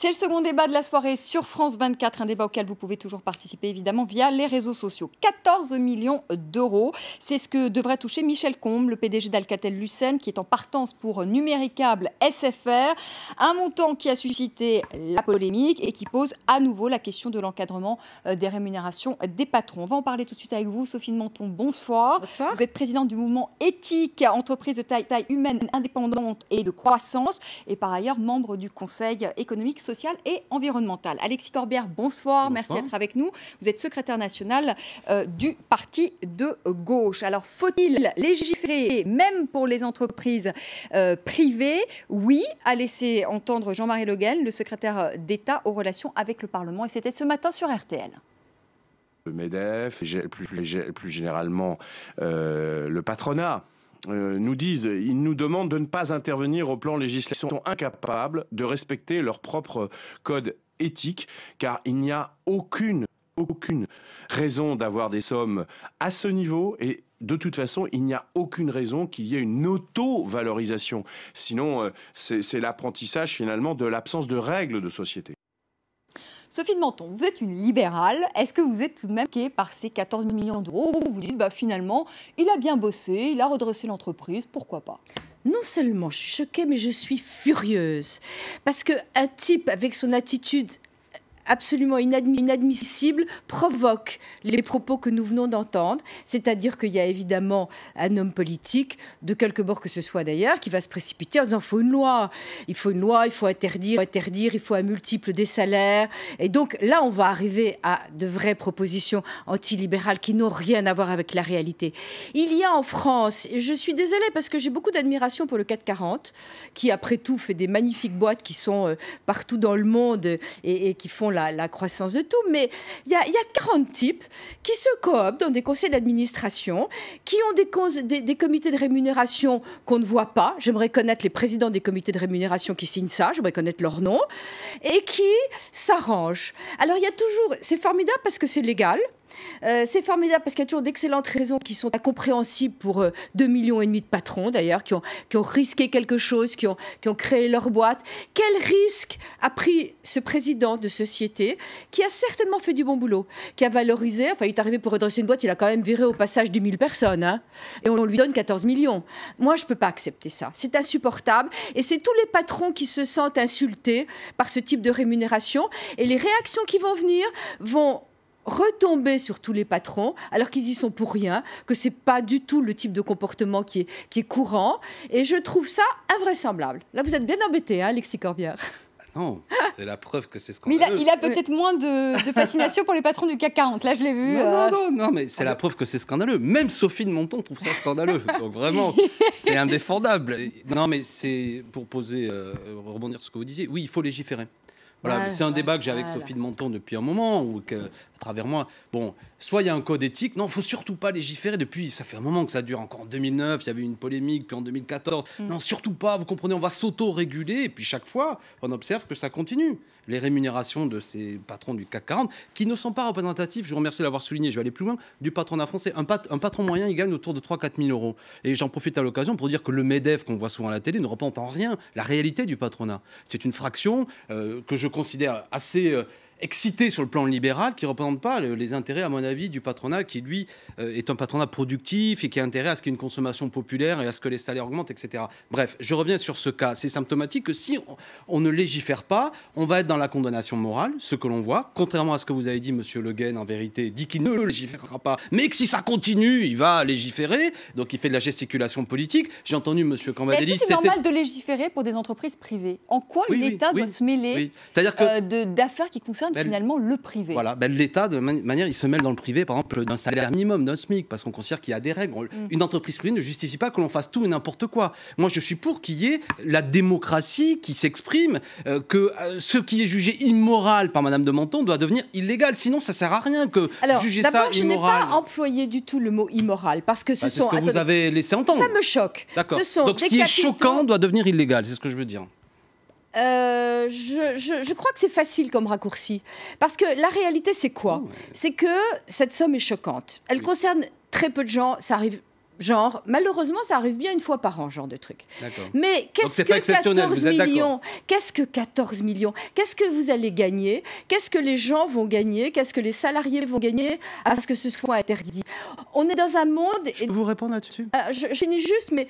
C'est le second débat de la soirée sur France 24, un débat auquel vous pouvez toujours participer évidemment via les réseaux sociaux. 14 millions d'euros, c'est ce que devrait toucher Michel Combes, le PDG d'Alcatel-Lucent, qui est en partance pour Numéricable SFR. Un montant qui a suscité la polémique et qui pose à nouveau la question de l'encadrement des rémunérations des patrons. On va en parler tout de suite avec vous, Sophie de Menton. Bonsoir. Bonsoir. Vous êtes présidente du mouvement éthique, entreprise de taille humaine, indépendante et de croissance, et par ailleurs membre du Conseil économique, social et environnemental. Alexis Corbière, bonsoir. Merci d'être avec nous. Vous êtes secrétaire national du parti de gauche. Alors, faut-il légiférer, même pour les entreprises privées? Oui, a laissé entendre Jean-Marie Le Guen, le secrétaire d'État aux relations avec le Parlement. Et c'était ce matin sur RTL. Le MEDEF, plus généralement le patronat, ils nous demandent de ne pas intervenir au plan législatif. Ils sont incapables de respecter leur propre code éthique, car il n'y a aucune raison d'avoir des sommes à ce niveau, et de toute façon, il n'y a aucune raison qu'il y ait une auto-valorisation. Sinon, c'est l'apprentissage finalement de l'absence de règles de société. Sophie de Menton, vous êtes une libérale. Est-ce que vous êtes tout de même choquée par ces 14 millions d'euros? Vous vous dites, finalement, il a bien bossé, il a redressé l'entreprise, pourquoi pas? Non seulement je suis choquée, mais je suis furieuse. Parce qu'un type avec son attitude absolument inadmissible provoque les propos que nous venons d'entendre, c'est-à-dire qu'il y a évidemment un homme politique, de quelque bord que ce soit d'ailleurs, qui va se précipiter en disant il faut une loi, il faut interdire, il faut un multiple des salaires. Et donc là, on va arriver à de vraies propositions antilibérales qui n'ont rien à voir avec la réalité. Il y a en France, et je suis désolée parce que j'ai beaucoup d'admiration pour le CAC 40, qui après tout fait des magnifiques boîtes qui sont partout dans le monde et qui font la croissance de tout, mais il y a 40 types qui se cooptent dans des conseils d'administration, qui ont des comités de rémunération qu'on ne voit pas. J'aimerais connaître les présidents des comités de rémunération qui signent ça, j'aimerais connaître leur nom, et qui s'arrangent. Alors il y a toujours, c'est formidable parce que c'est légal. C'est formidable parce qu'il y a toujours d'excellentes raisons qui sont incompréhensibles pour 2,5 millions de patrons d'ailleurs, qui ont risqué quelque chose, qui ont créé leur boîte. Quel risque a pris ce président de société qui a certainement fait du bon boulot, qui a valorisé, il est arrivé pour redresser une boîte, il a quand même viré au passage 10 000 personnes, hein, et on lui donne 14 millions. Moi, je ne peux pas accepter ça. C'est insupportable et c'est tous les patrons qui se sentent insultés par ce type de rémunération, et les réactions qui vont venir vont retomber sur tous les patrons, alors qu'ils y sont pour rien, que c'est pas du tout le type de comportement qui est courant, et je trouve ça invraisemblable. Là, vous êtes bien embêté, hein, Alexis Corbière. Non, c'est la preuve que c'est scandaleux. Mais il a peut-être moins de fascination pour les patrons du CAC 40. Là, je l'ai vu. Non, mais c'est la preuve que c'est scandaleux. Même Sophie de Menton trouve ça scandaleux. Donc vraiment, c'est indéfendable. Non, mais c'est pour rebondir sur ce que vous disiez. Oui, il faut légiférer. Voilà, c'est un débat que j'ai avec Sophie de Menton depuis un moment, ou à travers moi. Bon, soit il y a un code éthique, non, il ne faut surtout pas légiférer. Depuis, ça fait un moment que ça dure, encore en 2009, il y avait une polémique, puis en 2014. Non, surtout pas, vous comprenez, on va s'auto-réguler, et puis chaque fois, on observe que ça continue. Les rémunérations de ces patrons du CAC 40, qui ne sont pas représentatifs, je vous remercie de l'avoir souligné, je vais aller plus loin, du patronat français. Un patron moyen, il gagne autour de 3 000 à 4 000 euros. Et j'en profite à l'occasion pour dire que le MEDEF, qu'on voit souvent à la télé, ne représente en rien la réalité du patronat. C'est une fraction que je considère assez excité sur le plan libéral, qui ne représente pas les intérêts, à mon avis, du patronat, qui, lui, est un patronat productif et qui a intérêt à ce qu'il y ait une consommation populaire et à ce que les salaires augmentent, etc. Bref, je reviens sur ce cas. C'est symptomatique que si on ne légifère pas, on va être dans la condamnation morale, ce que l'on voit, contrairement à ce que vous avez dit, monsieur Le Guen, en vérité, dit qu'il ne légiférera pas, mais que si ça continue, il va légiférer, donc il fait de la gesticulation politique. J'ai entendu monsieur Cambadélis... Est-ce que c'est normal de légiférer pour des entreprises privées? En quoi l'État doit se mêler d'affaires qui concernent finalement le privé? Voilà, l'État, de manière, il se mêle dans le privé, par exemple, d'un salaire minimum, d'un SMIC, parce qu'on considère qu'il y a des règles. Une entreprise privée ne justifie pas que l'on fasse tout et n'importe quoi. Moi, je suis pour qu'il y ait la démocratie qui s'exprime, que ce qui est jugé immoral par Madame de Menton doit devenir illégal. Sinon, ça ne sert à rien que juger ça immoral. Je n'ai pas employé du tout le mot immoral, parce que ce sont... C'est ce que vous avez laissé entendre. Ça me choque. D'accord. Donc, ce qui est choquant doit devenir illégal, c'est ce que je veux dire. Je crois que c'est facile comme raccourci. Parce que la réalité, c'est quoi? C'est que cette somme est choquante. Elle concerne très peu de gens. Ça arrive Genre, malheureusement, ça arrive bien une fois par an, genre de truc. D'accord. Mais qu'est-ce que 14 millions? Qu'est-ce que 14 millions? Qu'est-ce que vous allez gagner? Qu'est-ce que les gens vont gagner? Qu'est-ce que les salariés vont gagner à ce que ce soit interdit? On est dans un monde... Je peux vous répondre là-dessus? Je finis juste, mais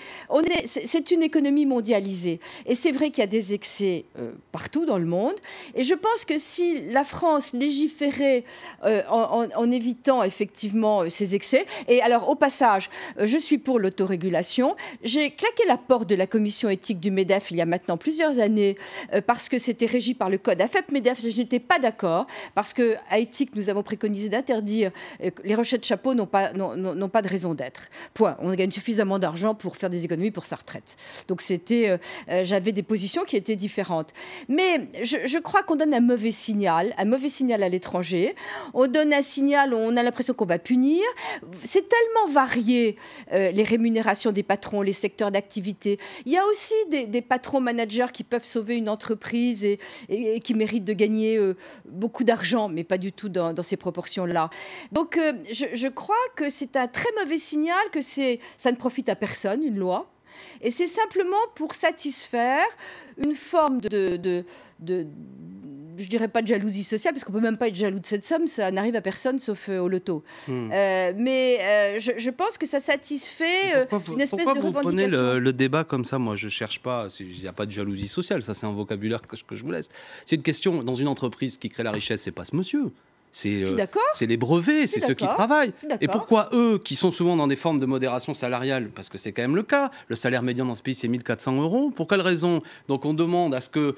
c'est une économie mondialisée. Et c'est vrai qu'il y a des excès partout dans le monde. Et je pense que si la France légiférait en évitant effectivement ces excès... Et alors, au passage... je suis pour l'autorégulation. J'ai claqué la porte de la commission éthique du MEDEF il y a maintenant plusieurs années parce que c'était régi par le code AFEP-MEDEF. Je n'étais pas d'accord parce qu'à éthique, nous avons préconisé d'interdire les rechets de chapeau n'ont pas de raison d'être. Point. On gagne suffisamment d'argent pour faire des économies pour sa retraite. Donc j'avais des positions qui étaient différentes. Mais je crois qu'on donne un mauvais signal à l'étranger. On donne un signal où on a l'impression qu'on va punir. C'est tellement varié. Les rémunérations des patrons, les secteurs d'activité. Il y a aussi des patrons-managers qui peuvent sauver une entreprise et qui méritent de gagner beaucoup d'argent, mais pas du tout dans ces proportions-là. Donc, je crois que c'est un très mauvais signal, que ça ne profite à personne, une loi. Et c'est simplement pour satisfaire une forme je dirais pas de jalousie sociale, parce qu'on peut même pas être jaloux de cette somme, ça n'arrive à personne sauf au loto. Mais je pense que ça satisfait une espèce de revendication. Pourquoi vous prenez le débat comme ça? Moi, je cherche pas, il n'y a pas de jalousie sociale, ça c'est un vocabulaire que je vous laisse. C'est une question, dans une entreprise qui crée la richesse, c'est pas ce monsieur. C'est les brevets, c'est ceux qui travaillent. Et pourquoi eux, qui sont souvent dans des formes de modération salariale, parce que c'est quand même le cas, le salaire médian dans ce pays c'est 1 400 €, pour quelle raison? Donc on demande à ce que,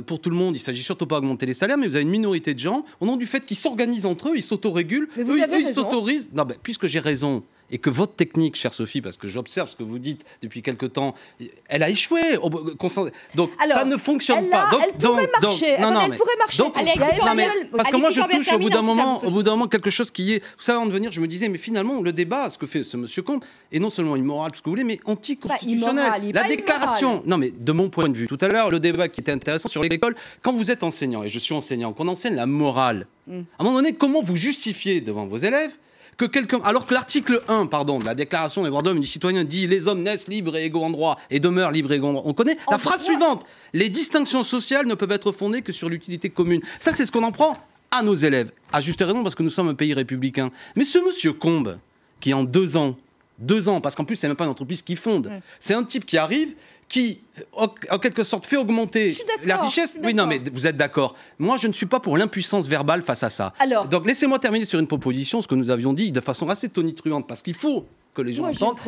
pour tout le monde, il ne s'agit surtout pas d'augmenter les salaires, mais vous avez une minorité de gens, au nom du fait qu'ils s'organisent entre eux, ils s'autorégulent, ils s'autorisent. Non, puisque j'ai raison, et que votre technique, chère Sophie, parce que j'observe ce que vous dites depuis quelque temps, elle a échoué. Donc alors, ça ne fonctionne pas. Elle pourrait marcher. Parce que moi, je touche au bout d'un moment quelque chose qui est... Vous savez, avant de venir, je me disais, mais finalement, le débat, ce que fait ce monsieur Combe, est non seulement immoral, tout ce que vous voulez, mais anticonstitutionnel. La déclaration... Non, mais de mon point de vue, tout à l'heure, le débat qui était intéressant sur l'école, quand vous êtes enseignant, et je suis enseignant, qu'on enseigne la morale, à un moment donné, comment vous justifiez devant vos élèves que quelqu'un, alors que l'article 1, de la Déclaration des droits de l'homme et du citoyen dit « Les hommes naissent libres et égaux en droit et demeurent libres et égaux en droit », on connaît la phrase suivante « Les distinctions sociales ne peuvent être fondées que sur l'utilité commune ». Ça, c'est ce qu'on en prend à nos élèves, à juste raison, parce que nous sommes un pays républicain. Mais ce monsieur Combe, qui en 2 ans, parce qu'en plus, c'est même pas une entreprise qui fonde, c'est un type qui arrive, qui, en quelque sorte, fait augmenter la richesse. Oui, non, mais vous êtes d'accord. Moi, je ne suis pas pour l'impuissance verbale face à ça. Donc, laissez-moi terminer sur une proposition, ce que nous avions dit de façon assez tonitruante, parce qu'il faut que les gens entendent.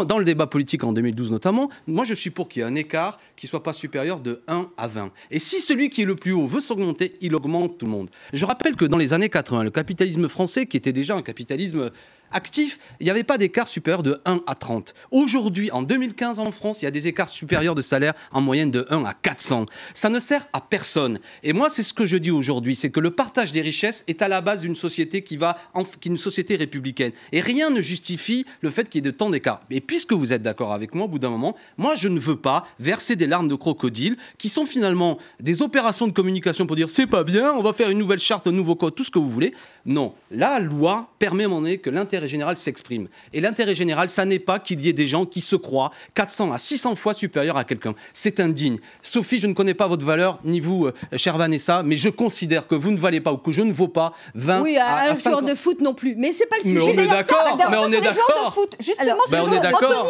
Dans le débat politique en 2012 notamment, moi, je suis pour qu'il y ait un écart qui ne soit pas supérieur de 1 à 20. Et si celui qui est le plus haut veut s'augmenter, il augmente tout le monde. Je rappelle que dans les années 80, le capitalisme français, qui était déjà un capitalisme actif, il n'y avait pas d'écart supérieur de 1 à 30. Aujourd'hui, en 2015 en France, il y a des écarts supérieurs de salaire en moyenne de 1 à 400. Ça ne sert à personne. Et moi, c'est ce que je dis aujourd'hui, c'est que le partage des richesses est à la base d'une société qui est une société républicaine. Et rien ne justifie le fait qu'il y ait de tant d'écarts. Et puisque vous êtes d'accord avec moi, au bout d'un moment, moi, je ne veux pas verser des larmes de crocodile qui sont finalement des opérations de communication pour dire c'est pas bien, on va faire une nouvelle charte, un nouveau code, tout ce que vous voulez. Non, la loi permet à un moment donné que l'intérêt général s'exprime. Et l'intérêt général, ça n'est pas qu'il y ait des gens qui se croient 400 à 600 fois supérieurs à quelqu'un. C'est indigne. Sophie, je ne connais pas votre valeur, ni vous, chère Vanessa, mais je considère que vous ne valez pas ou que je ne vaux pas 20 à 50. Joueur de foot non plus. Mais c'est pas le sujet. Mais on est d'accord. Mais on est d'accord. Justement, Anthony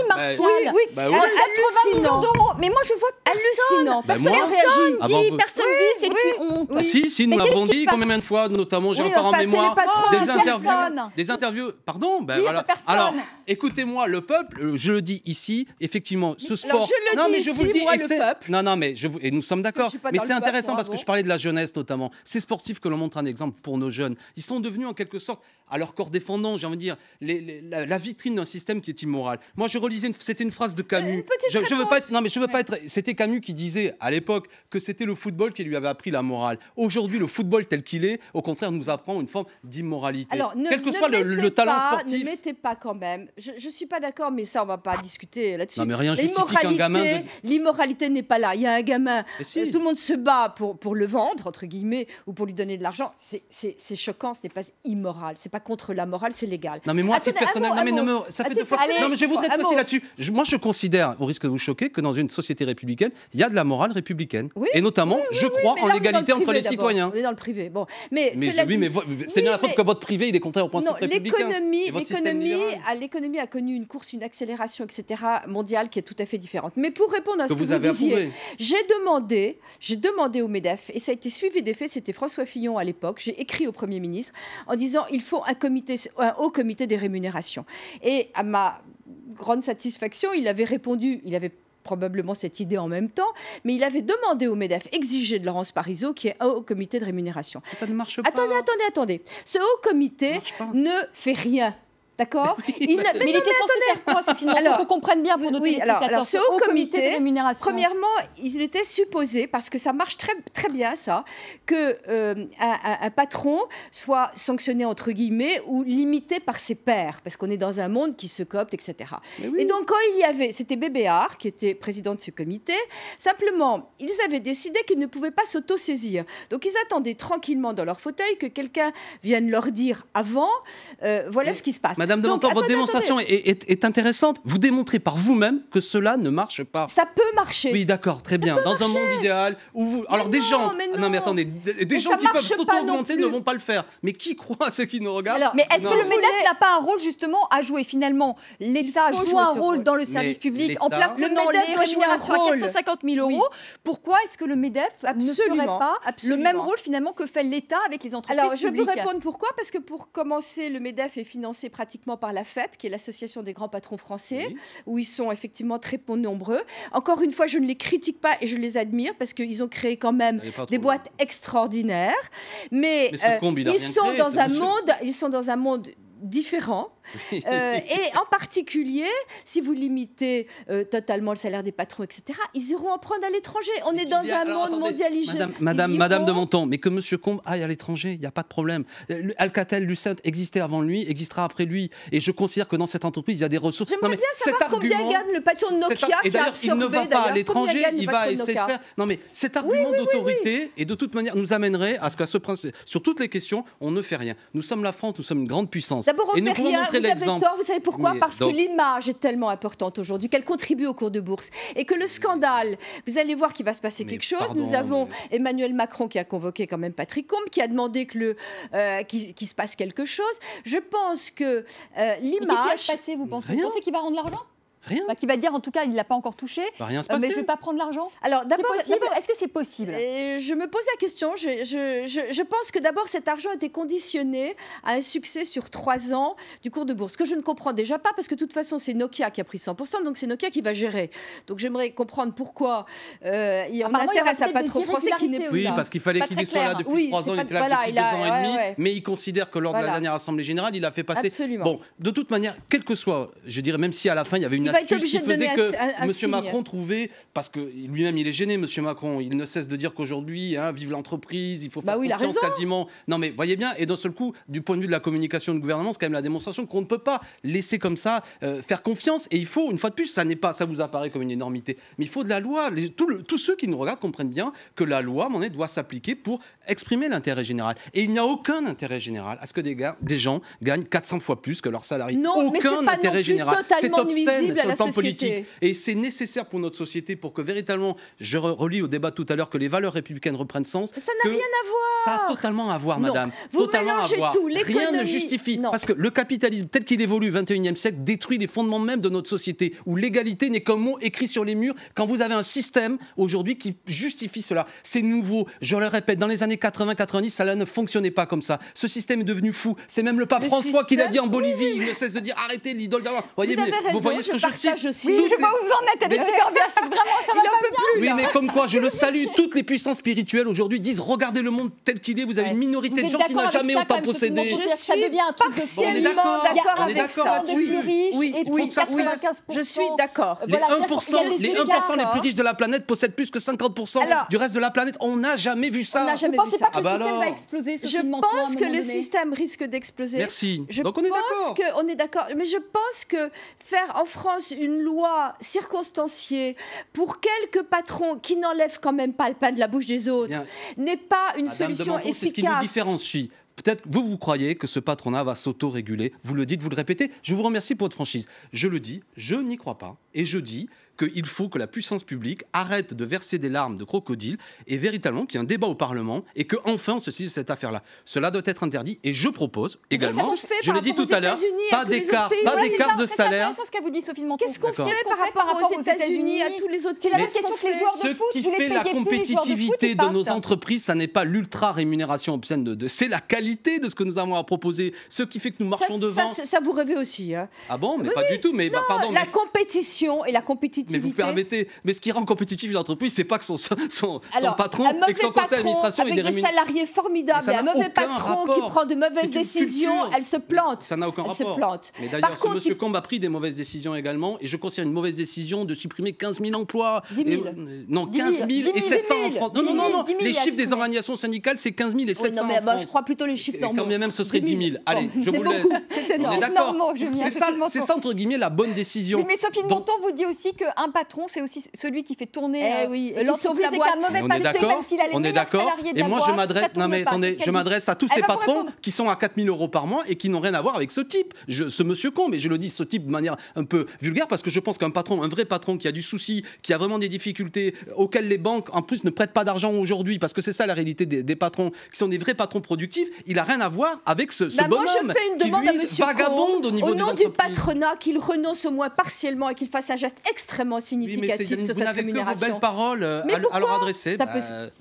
Martial. Hallucinant. Mais moi, je vois hallucinant. Personne dit c'est une honte. Si, nous l'avons dit combien de fois, notamment, j'ai encore en mémoire des interviews. Pardon, voilà. Alors, écoutez-moi, le peuple, je le dis ici, effectivement, ce sport. Alors, je vous le dis, moi, le peuple. Non, mais et nous sommes d'accord. Mais c'est intéressant parce que je parlais de la jeunesse notamment. Ces sportifs que l'on montre un exemple pour nos jeunes, ils sont devenus en quelque sorte, à leur corps défendant, j'ai envie de dire, la vitrine d'un système qui est immoral. Moi, je relisais, c'était une phrase de Camus. Je veux pas être. Non, mais je veux pas être. C'était Camus qui disait. disait à l'époque que c'était le football qui lui avait appris la morale. Aujourd'hui, le football tel qu'il est, au contraire, nous apprend une forme d'immoralité. Alors, quel que soit le talent sportif. Ne mettez pas quand même. Je ne suis pas d'accord, mais ça, on ne va pas discuter là-dessus. Non, mais rien justifie qu'un gamin. L'immoralité n'est pas là. Il y a un gamin, si. tout le monde se bat pour le vendre, entre guillemets, ou pour lui donner de l'argent. C'est choquant, ce n'est pas immoral. Ce n'est pas contre la morale, c'est légal. Non, mais moi, à titre personnel, ça fait 2 fois. Non, mais je voudrais être précis là-dessus. Moi, je considère, au risque de vous choquer, que dans une société républicaine, il y a de la morale républicaine. Oui, et notamment, je crois en l'égalité entre les citoyens. On est dans le privé. Bon, mais c'est bien la preuve que votre privé, il est contraire au principe républicain. L'économie a connu une course, une accélération, etc., mondiale qui est tout à fait différente. Mais pour répondre à ce que vous disiez, j'ai demandé au MEDEF, et ça a été suivi des faits, c'était François Fillon à l'époque, j'ai écrit au Premier ministre en disant il faut un haut comité des rémunérations. Et à ma grande satisfaction, il avait répondu, il avait probablement cette idée en même temps, mais il avait demandé au MEDEF, exigé de Laurence Parisot, qui est un haut comité de rémunération. Ça ne marche pas. Attendez. Ce haut comité ne fait rien. D'accord. Mais il était censé faire quoi, Sophie, pour qu'on comprenne bien pour nos téléspectateurs. Alors, ce haut comité de rémunération. Premièrement, il était supposé, parce que ça marche très, très bien, ça, que un patron soit sanctionné, entre guillemets, ou limité par ses pairs, parce qu'on est dans un monde qui se coopte, etc. Oui. Et donc, quand il y avait, c'était Bébéard, qui était président de ce comité, simplement, ils avaient décidé qu'ils ne pouvaient pas s'auto-saisir. Donc, ils attendaient tranquillement dans leur fauteuil que quelqu'un vienne leur dire avant, voilà ce qui se passe. Madame de Mentor, votre démonstration est intéressante. Vous démontrez par vous-même que cela ne marche pas. Ça peut marcher. Oui, d'accord, très bien. Dans un monde idéal où vous... Alors des gens... Non, mais attendez, des gens qui peuvent s'auto-augmenter ne vont pas le faire. Mais qui croit à ceux qui nous regardent? Alors, mais est-ce que le MEDEF n'a pas un rôle justement à jouer finalement? L'État joue un rôle dans le service public en plafonnant les rémunérations à 450 000 €. Pourquoi est-ce que le MEDEF ne ferait pas le même rôle finalement que fait l'État avec les entreprises publiques? Alors, je vais vous répondre pourquoi. Parce que pour commencer, le MEDEF est financé pratiquement par la FEP, qui est l'Association des grands patrons français, où ils sont effectivement très nombreux. Encore une fois, je ne les critique pas et je les admire parce qu'ils ont créé quand même des boîtes extraordinaires. Mais ils sont dans un monde différent. Et en particulier, si vous limitez totalement le salaire des patrons, etc., ils iront en prendre à l'étranger. On est dans un monde mondialisé. Madame de Menton, mais que M. Combes aille à l'étranger, il n'y a pas de problème. Alcatel, Lucent existait avant lui, existera après lui. Et je considère que dans cette entreprise, il y a des ressources. J'aimerais bien savoir combien gagne le patron de Nokia qui a absorbé. Il ne va pas à l'étranger, il va essayer de faire... Non mais cet argument d'autorité, et de toute manière, nous amènerait à ce qu'à ce principe, sur toutes les questions, on ne fait rien. Nous sommes la France, nous sommes une grande puissance. D'abord, on ne fait rien. Vous avez tort, vous savez pourquoi? Parce que l'image est tellement importante aujourd'hui, qu'elle contribue au cours de bourse. Et que le scandale, vous allez voir qu'il va se passer quelque chose. Nous avons Emmanuel Macron qui a convoqué quand même Patrick Combes, qui a demandé qu'il se passe quelque chose. Je pense que l'image... Qu'est-ce qui va se passer, vous pensez? Vous pensez qu'il va rendre l'argent? Rien. Qui va dire, en tout cas, il ne l'a pas encore touché. Rien se passer. Mais je ne vais pas prendre l'argent. Alors, d'abord, est-ce que c'est possible? Je me pose la question. Je pense que d'abord, cet argent a été conditionné à un succès sur 3 ans du cours de bourse, que je ne comprends déjà pas, parce que de toute façon, c'est Nokia qui a pris 100%, donc c'est Nokia qui va gérer. Donc j'aimerais comprendre pourquoi on intéresse un patron français qui n'est plus là. Oui, parce qu'il fallait qu'il soit là depuis 3 ans, il était là depuis 2 ans et demi, mais il considère que lors de la dernière Assemblée Générale, il a fait passer... Absolument. Bon, de toute manière, quel que soit, je dirais, même si à la fin, il y avait une astuce qui faisait que M. Macron trouvait, parce que lui-même il est gêné, M. Macron, il ne cesse de dire qu'aujourd'hui, vive l'entreprise, il faut faire confiance quasiment. Non mais voyez bien, et d'un seul coup, du point de vue de la communication du gouvernement, c'est quand même la démonstration qu'on ne peut pas laisser comme ça faire confiance, et il faut, une fois de plus, ça vous apparaît comme une énormité, mais il faut de la loi. Tous ceux qui nous regardent comprennent bien que la loi, doit s'appliquer pour exprimer l'intérêt général. Et il n'y a aucun intérêt général à ce que des gens gagnent 400 fois plus que leurs salariés. Non, aucun intérêt général. C'est obscène sur le plan politique. Et c'est nécessaire pour notre société pour que véritablement, je relis au débat tout à l'heure, que les valeurs républicaines reprennent sens. Ça n'a rien à voir. Ça a totalement à voir, madame. Vous totalement mélangez à voir. tout. Rien ne justifie. Parce que le capitalisme tel qu'il évolue au XXIe siècle détruit les fondements même de notre société, où l'égalité n'est qu'un mot écrit sur les murs. Quand vous avez un système aujourd'hui qui justifie cela, c'est nouveau. Je le répète, dans les années 80-90, ça ne fonctionnait pas comme ça. Ce système est devenu fou. C'est même le pape François qui l'a dit en Bolivie. Il ne cesse de dire arrêtez l'idole d'argent. Vous voyez ce que je cite? Oui, je vois où vous en êtes, Alexis Corbière, c'est vraiment, ça va pas bien. Oui, mais comme quoi, je le salue. Toutes les puissances spirituelles aujourd'hui disent regardez le monde tel qu'il est. Vous avez une minorité de gens qui n'a jamais autant possédé. Ça devient un truc partiellement d'accord avec ça. Oui, 95%. Je suis d'accord. Les 1%, les 1% les plus riches de la planète possèdent plus que 50% du reste de la planète. On n'a jamais vu ça. Vous ne pensez pas que le système va exploser? Je pense que le système risque d'exploser. Merci. Donc on est d'accord. On est d'accord. Mais je pense que faire en France une loi circonstanciée pour quelques patrons qui n'enlèvent quand même pas le pain de la bouche des autres n'est pas une solution efficace. C'est ce qui nous différencie. Peut-être vous croyez que ce patronat va s'auto-réguler. Vous le dites, vous le répétez. Je vous remercie pour votre franchise. Je le dis, je n'y crois pas. Et je dis qu'il faut que la puissance publique arrête de verser des larmes de crocodile et véritablement qu'il y ait un débat au Parlement et qu'enfin on se saisisse cette affaire-là. Cela doit être interdit et je propose également, je l'ai dit tout à l'heure, pas d'écart de salaire. C'est ce qu'a vous dit Sophie de Menton. Qu'est-ce qu'on fait par rapport aux États-unis, à tous les autres pays? C'est la même question que les joueurs de foot. Ce qui fait la compétitivité de nos entreprises, ça n'est pas l'ultra rémunération obscène c'est la qualité de ce que nous avons à proposer. Ce qui fait que nous marchons devant. Ça vous rêvez aussi. Ah bon, mais pas du tout. Mais pardon. La compétition et la compétitivité. Mais vous permettez. Mais ce qui rend compétitive une entreprise, c'est pas que son patron et que son conseil d'administration avec des salariés formidables, et un mauvais patron qui prend de mauvaises décisions, elle se plante. Ça n'a aucun rapport. Mais d'ailleurs, ce monsieur Combe a pris des mauvaises décisions également, et je considère une mauvaise décision de supprimer 15 000 emplois. 10 000. Non, 15 000 et 700 en France. Non. Les chiffres des organisations syndicales, c'est 15 000 et 700 en France. Je crois plutôt les chiffres normaux. Quand bien même, ce serait 10 000. Allez, je vous le laisse. On est d'accord. C'est ça, entre guillemets, la bonne décision. Mais Sophie de Menton vous dit aussi qu'un patron, c'est aussi celui qui fait tourner l'entreprise et qu'un mauvais patron, même s'il a les meilleurs salariés de la boîte, et moi, je m'adresse à tous ces patrons qui sont à 4 000 € par mois et qui n'ont rien à voir avec ce type, ce monsieur Combe. Et je le dis, ce type de manière un peu vulgaire, parce que je pense qu'un patron, un vrai patron qui a du souci, qui a vraiment des difficultés, auxquelles les banques, en plus, ne prêtent pas d'argent aujourd'hui, parce que c'est ça la réalité des patrons, qui sont des vrais patrons productifs, il n'a rien à voir avec ce bonhomme moi, je fais une demande qui, lui, à monsieur vagabonde au niveau au nom du patronat, qu'il renonce au moins partiellement et qu'il fasse un geste extrêmement significatif sur cette rémunération. Que vos belles paroles à leur adresser.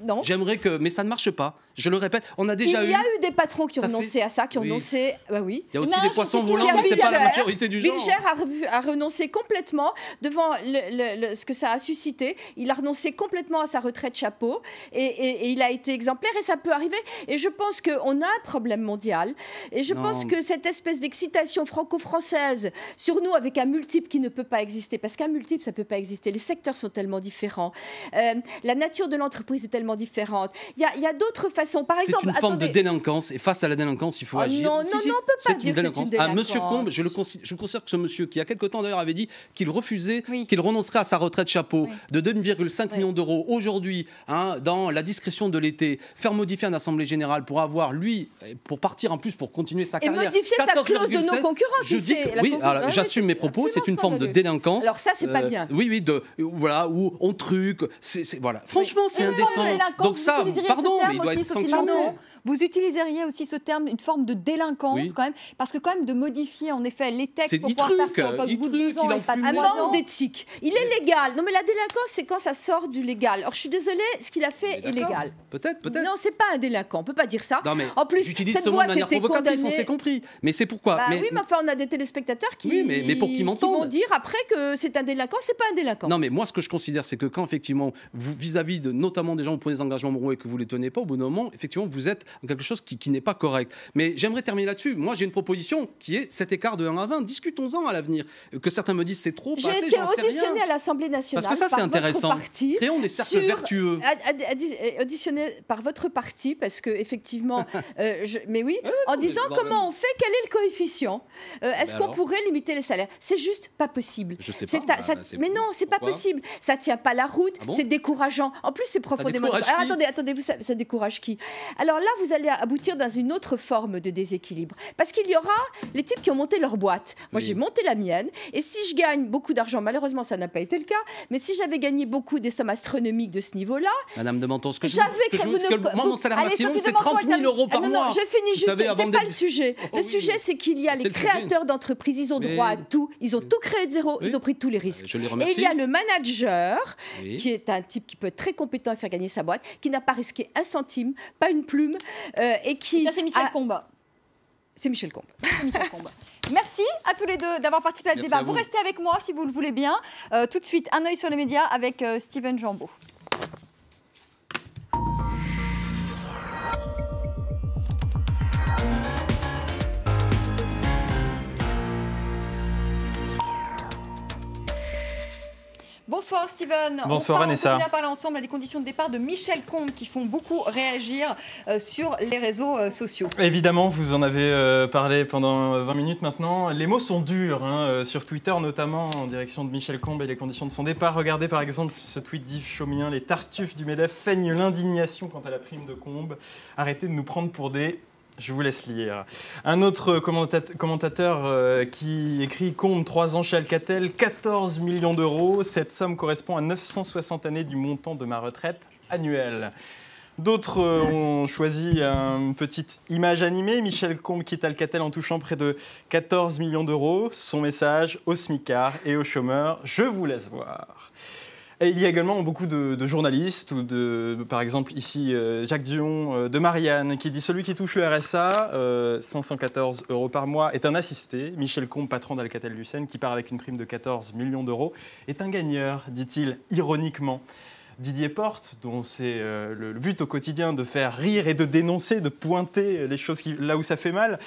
Non. J'aimerais que... Mais ça ne marche pas. Je le répète, on a déjà eu... Il y a eu des patrons qui ont renoncé à ça, qui ont renoncé... Oui. Il y a aussi des poissons volants, mais ce n'est pas la majorité du genre. Bilger a renoncé complètement devant ce que ça a suscité. Il a renoncé complètement à sa retraite chapeau et il a été exemplaire et ça peut arriver. Et je pense qu'on a un problème mondial et je pense que cette espèce d'excitation franco-française sur nous avec un multiple qui ne peut pas exister, parce qu'un multiple, ça ne peut pas exister. Les secteurs sont tellement différents. La nature de l'entreprise est tellement différente. Il y a d'autres façons. Par exemple, c'est une forme de délinquance et face à la délinquance, il faut agir. Non, on ne peut pas dire que c'est une délinquance. Monsieur Combe, je considère que ce monsieur, qui il y a quelque temps d'ailleurs avait dit qu'il refusait, qu'il renoncerait à sa retraite chapeau de 2,5 millions d'euros aujourd'hui, dans la discrétion de l'été, faire modifier une assemblée générale pour avoir, lui, pour partir en plus, pour continuer sa carrière. Et modifier sa clause de non-concurrence. J'assume mes propos, c'est une forme de délinquance. Alors ça, c'est pas bien. Oui, voilà, où on truc, voilà. Franchement, c'est indécent. Donc ça, pardon, mais il doit être sanctionné. Vous utiliseriez aussi ce terme, une forme de délinquance quand même, parce que quand même de modifier en effet les textes pour pouvoir faire au bout de 2 ans et pas de 3 ans. Un manque d'éthique. Il est légal. Non mais la délinquance, c'est quand ça sort du légal. Alors je suis désolée, ce qu'il a fait est légal. Peut-être. Non, c'est pas un délinquant. On peut pas dire ça. Non mais en plus, j'utilise ce mot de manière provocatrice, on s'est compris. Mais c'est pourquoi. Oui, mais enfin, on a des téléspectateurs qui vont dire après que c'est un délinquant, c'est pas un délinquant. Non mais moi, ce que je considère, c'est que quand effectivement, vous vis-à-vis de notamment des gens, vous prenez des engagements moraux et que vous les tenez pas, au bout d'un moment, effectivement, vous êtes dans quelque chose qui n'est pas correct. Mais j'aimerais terminer là-dessus. Moi, j'ai une proposition qui est cet écart de 1 à 20. Discutons-en à l'avenir. Que certains me disent c'est trop, pas assez, j'en sais rien. J'ai été auditionnée à l'Assemblée nationale. Parce que ça, c'est intéressant. Créons des cercles vertueux. Auditionné par votre parti, parce que effectivement, en disant comment on fait, quel est le coefficient. Est-ce qu'on pourrait limiter les salaires? C'est juste pas possible. Je sais pas. Mais non, c'est pas possible. Ça tient pas la route. C'est décourageant. En plus, c'est profondément. Attendez, ça décourage qui? Alors là, vous allez aboutir dans une autre forme de déséquilibre. Parce qu'il y aura les types qui ont monté leur boîte. Moi, j'ai monté la mienne. Et si je gagne beaucoup d'argent, malheureusement, ça n'a pas été le cas, mais si j'avais gagné beaucoup des sommes astronomiques de ce niveau-là... Madame de Menton, moi, mon salaire maximum, c'est 30 000 € par mois. Non, je finis juste. C'est pas le sujet. Le sujet, c'est qu'il y a les créateurs d'entreprises. Ils ont droit à tout. Ils ont tout créé de zéro. Ils ont pris tous les risques. Et il y a le manager, qui est un type qui peut être très compétent à faire gagner sa boîte, qui n'a pas risqué un centime, pas une plume, et qui... Ça, c'est Michel Comba. C'est Michel Combes. Michel Combes. Merci à tous les deux d'avoir participé à ce débat. Vous restez avec moi si vous le voulez bien. Tout de suite, un œil sur les médias avec Steven Jambeau. Bonsoir Steven. Bonsoir Vanessa. On continue à parler ensemble des conditions de départ de Michel Combes qui font beaucoup réagir sur les réseaux sociaux. Évidemment, vous en avez parlé pendant 20 minutes maintenant. Les mots sont durs, sur Twitter notamment, en direction de Michel Combes et les conditions de son départ. Regardez par exemple ce tweet d'Yves Chaumien. Les tartuffes du MEDEF feignent l'indignation quant à la prime de Combes. Arrêtez de nous prendre pour des... Je vous laisse lire. Un autre commentateur qui écrit « Combes, 3 ans chez Alcatel, 14 millions d'euros. Cette somme correspond à 960 années du montant de ma retraite annuelle. » D'autres ont choisi une petite image animée. Michel Combes quitte Alcatel en touchant près de 14 millions d'euros. Son message aux smicards et aux chômeurs, je vous laisse voir. Et il y a également beaucoup de journalistes, ou par exemple ici Jacques Dion de Marianne, qui dit « Celui qui touche le RSA, 514 € par mois, est un assisté. Michel Combes, patron d'Alcatel-Lucent, qui part avec une prime de 14 millions d'euros, est un gagneur, dit-il ironiquement. » Didier Porte, dont c'est le but au quotidien de faire rire et de dénoncer, de pointer les choses là où ça fait mal,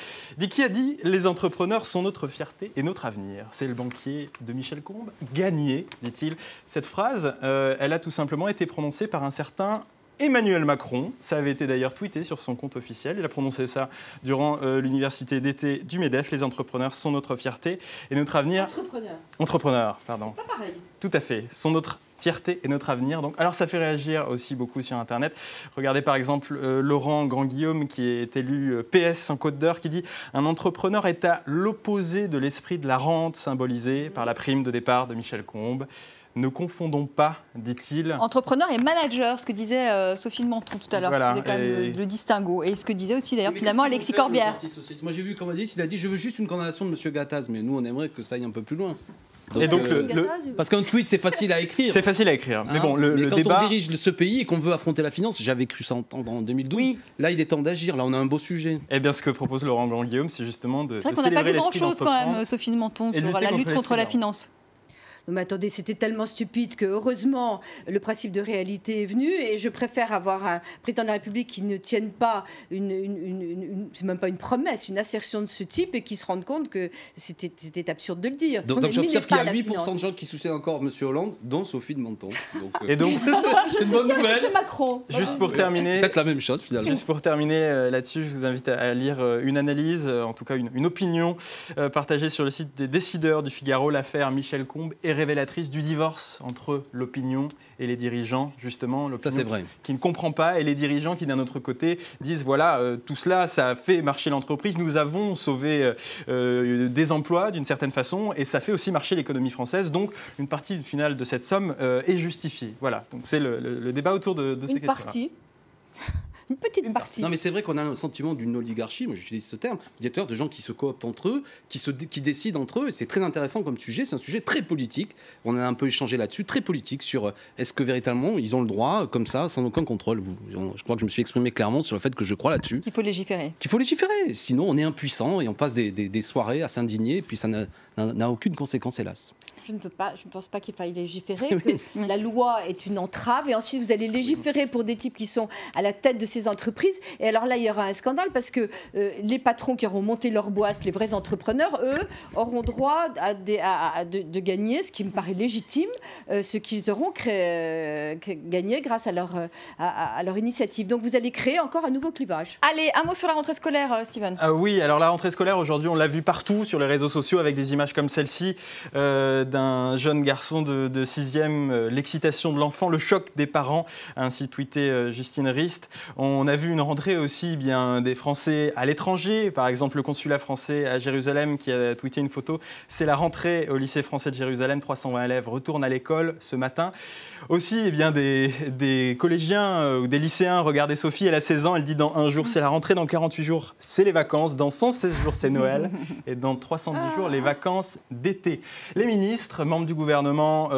qui a dit « Les entrepreneurs sont notre fierté et notre avenir ». C'est le banquier de Michel Combes. Gagner, dit-il. Cette phrase, elle a tout simplement été prononcée par un certain Emmanuel Macron. Ça avait été d'ailleurs tweeté sur son compte officiel. Il a prononcé ça durant l'université d'été du MEDEF. Les entrepreneurs sont notre fierté et notre avenir. Entrepreneurs, pardon. Pas pareil. Tout à fait. Sont notre fierté et notre avenir. Donc, alors ça fait réagir aussi beaucoup sur Internet. Regardez par exemple Laurent Grand-Guillaume qui est élu PS en Côte d'Or qui dit « Un entrepreneur est à l'opposé de l'esprit de la rente symbolisé par la prime de départ de Michel Combes. Ne confondons pas, dit-il. » Entrepreneur et manager, ce que disait Sophie de Menton tout à l'heure. Voilà, quand même le distinguo. Et ce que disait aussi d'ailleurs finalement Alexis Corbière. Moi j'ai vu comme il a dit « Je veux juste une condamnation de M. Gattaz ». Mais nous on aimerait que ça aille un peu plus loin. Donc, et donc parce qu'un tweet c'est facile à écrire. C'est facile à écrire. Mais bon, mais quand débat... on dirige ce pays et qu'on veut affronter la finance, j'avais cru ça entendre en 2012. Oui. Là, il est temps d'agir. Là, on a un beau sujet. Eh bien, ce que propose Laurent Grand-Guillaume, c'est justement de c'est vrai qu'on n'a pas vu grand-chose quand même, Sophie de Menton, sur la lutte contre la finance. Non mais attendez, c'était tellement stupide que heureusement le principe de réalité est venu et je préfère avoir un président de la République qui ne tienne pas c'est même pas une promesse, une assertion de ce type et qui se rende compte que c'était absurde de le dire. Donc j'observe qu'il y a 8% de gens qui soutiennent encore M. Hollande, dont Sophie de Menton. Et donc, c'est une bonne nouvelle. M. Macron. Juste pour terminer, c'est peut-être la même chose finalement. Juste pour terminer là-dessus, je vous invite à lire une analyse, en tout cas une opinion partagée sur le site des décideurs du Figaro. L'affaire Michel Combes est révélatrice du divorce entre l'opinion et les dirigeants, justement. Ça, c'est vrai. Qui ne comprend pas, et les dirigeants qui, d'un autre côté, disent voilà, tout cela, ça a fait marcher l'entreprise, nous avons sauvé des emplois d'une certaine façon, et ça fait aussi marcher l'économie française. Donc, une partie finale de cette somme est justifiée. Voilà, donc c'est le débat autour de ces questions-là. Une partie. Une petite partie. Non, mais c'est vrai qu'on a un sentiment d'une oligarchie, moi j'utilise ce terme, de gens qui se cooptent entre eux, qui décident entre eux, et c'est très intéressant comme sujet, c'est un sujet très politique. On a un peu échangé là-dessus, très politique, sur est-ce que véritablement ils ont le droit, comme ça, sans aucun contrôle. Je crois que je me suis exprimé clairement sur le fait que je crois là-dessus. Qu'il faut légiférer. Qu'il faut légiférer, sinon on est impuissant et on passe des soirées à s'indigner, et puis ça n'a aucune conséquence, hélas. Je ne pense pas qu'il faille légiférer, que la loi est une entrave et ensuite vous allez légiférer pour des types qui sont à la tête de ces entreprises. Et alors là, il y aura un scandale parce que les patrons qui auront monté leur boîte, les vrais entrepreneurs, eux, auront droit de gagner, ce qui me paraît légitime, ce qu'ils auront gagné grâce à leur initiative. Donc vous allez créer encore un nouveau clivage. Allez, un mot sur la rentrée scolaire, Steven. Oui, alors la rentrée scolaire, aujourd'hui, on l'a vu partout sur les réseaux sociaux avec des images comme celle-ci d'un jeune garçon de 6e, l'excitation de l'enfant, le choc des parents, a ainsi tweeté Justine Rist. On a vu une rentrée aussi des Français à l'étranger, par exemple le consulat français à Jérusalem qui a tweeté une photo. C'est la rentrée au lycée français de Jérusalem, 320 élèves retournent à l'école ce matin. Aussi, des collégiens ou des lycéens, regardez Sophie, elle a 16 ans, elle dit dans 1 jour c'est la rentrée, dans 48 jours c'est les vacances, dans 116 jours c'est Noël et dans 310 jours les vacances d'été. Les ministres ministres, membres du gouvernement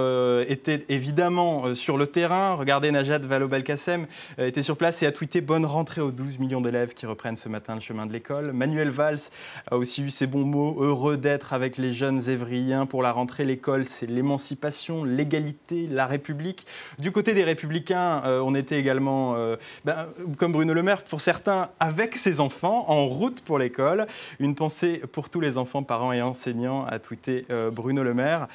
étaient évidemment sur le terrain. Regardez, Najat Vallaud-Belkacem était sur place et a tweeté « Bonne rentrée aux 12 millions d'élèves qui reprennent ce matin le chemin de l'école ». Manuel Valls a aussi eu ces bons mots « Heureux d'être avec les jeunes évriens pour la rentrée. L'école, c'est l'émancipation, l'égalité, la République ». Du côté des Républicains, on était également, comme Bruno Le Maire, pour certains, avec ses enfants, en route pour l'école. Une pensée pour tous les enfants, parents et enseignants, a tweeté Bruno Le Maire.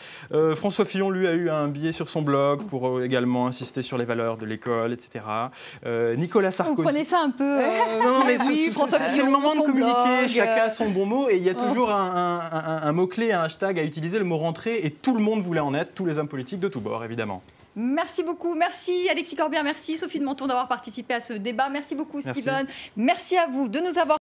François Fillon, lui, a eu un billet sur son blog pour également insister sur les valeurs de l'école, etc. Nicolas Sarkozy... Vous prenez ça un peu... Non, mais oui, c'est le moment de communiquer, blog. chacun a son bon mot, et il y a toujours un mot-clé, un hashtag à utiliser, le mot rentrée, et tout le monde voulait en être, tous les hommes politiques de tous bords, évidemment. Merci beaucoup. Merci Alexis Corbière, merci Sophie de Menton d'avoir participé à ce débat. Merci beaucoup Steven. Merci à vous de nous avoir